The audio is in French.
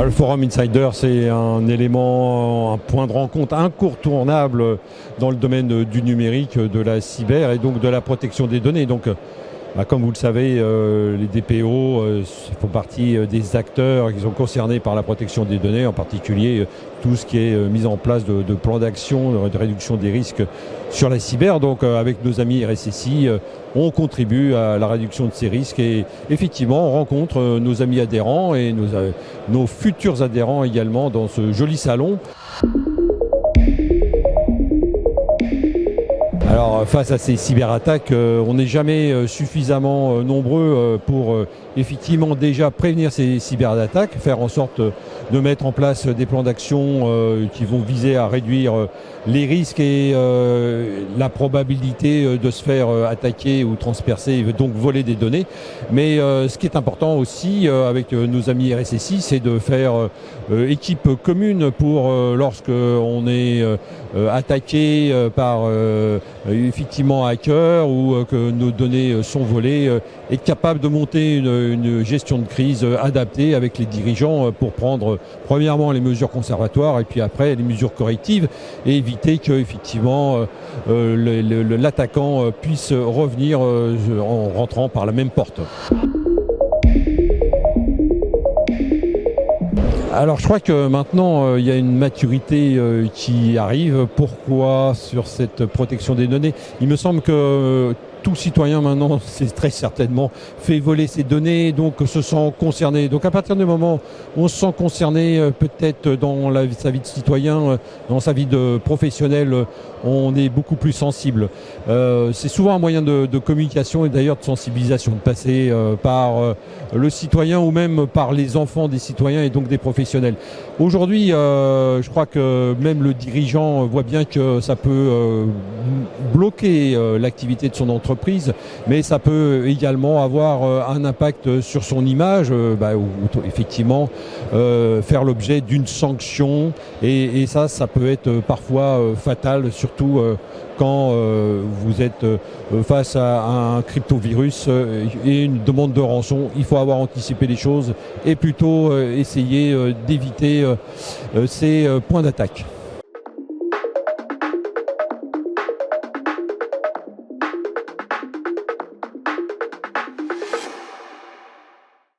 Le Forum Insider, c'est un élément, un point de rencontre incontournable dans le domaine du numérique, de la cyber et donc de la protection des données. Donc, comme vous le savez, les DPO font partie des acteurs qui sont concernés par la protection des données, en particulier tout ce qui est mis en place de plans d'action, de réduction des risques sur la cyber. Donc avec nos amis RSSI, on contribue à la réduction de ces risques et effectivement on rencontre nos amis adhérents et nos futurs adhérents également dans ce joli salon. Alors face à ces cyberattaques, on n'est jamais suffisamment nombreux pour effectivement déjà prévenir ces cyberattaques, faire en sorte de mettre en place des plans d'action qui vont viser à réduire les risques et la probabilité de se faire attaquer ou transpercer et donc voler des données. Mais ce qui est important aussi avec nos amis RSSI, c'est de faire équipe commune pour lorsque on est attaqué par effectivement hackers ou que nos données sont volées, être capable de monter une gestion de crise adaptée avec les dirigeants pour prendre premièrement les mesures conservatoires et puis après les mesures correctives et éviter que effectivement l'attaquant puisse revenir en rentrant par la même porte. Alors je crois que maintenant il y a une maturité qui arrive. Pourquoi sur cette protection des données? Il me semble que tout citoyen maintenant s'est très certainement fait voler ses données, donc se sent concerné. Donc à partir du moment où on se sent concerné, peut-être dans sa vie de citoyen, dans sa vie de professionnel, on est beaucoup plus sensible. C'est souvent un moyen de communication et d'ailleurs de sensibilisation, de passer par le citoyen ou même par les enfants des citoyens et donc des professionnels. Aujourd'hui, je crois que même le dirigeant voit bien que ça peut bloquer l'activité de son entreprise, mais ça peut également avoir un impact sur son image, ou effectivement faire l'objet d'une sanction et ça peut être parfois fatal, surtout quand vous êtes face à un cryptovirus et une demande de rançon. Il faut avoir anticipé les choses et plutôt essayer d'éviter ces points d'attaque.